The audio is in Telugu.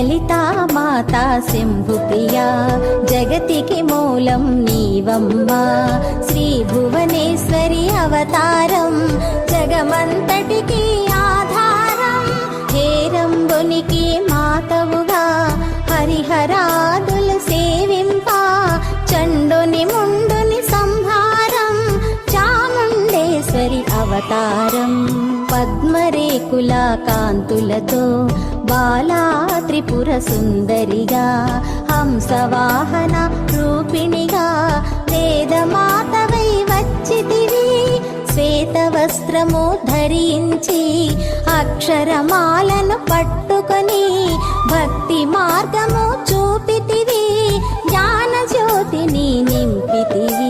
లలితా మాతా శంభుప్రియా జగతికి మూలం నీవమ్మా శ్రీ భువనేశ్వరి అవతారం జగమంతటికి ఆధారం హేరంబునికి మాతవుగా హరిహరాదులు సేవింప చండుని ముండుని సంహారం చాముండేశ్వరి అవతారం పద్మరేకుల కాంతులతో బాలా త్రిపుర సుందరిగా హంసవాహన రూపిణిగా వేదమాతవై వచ్చితివి శ్వేత వస్త్రము ధరించి అక్షరమాలను పట్టుకొని భక్తి మార్గము చూపితివి జ్ఞాన జ్యోతిని నింపితివి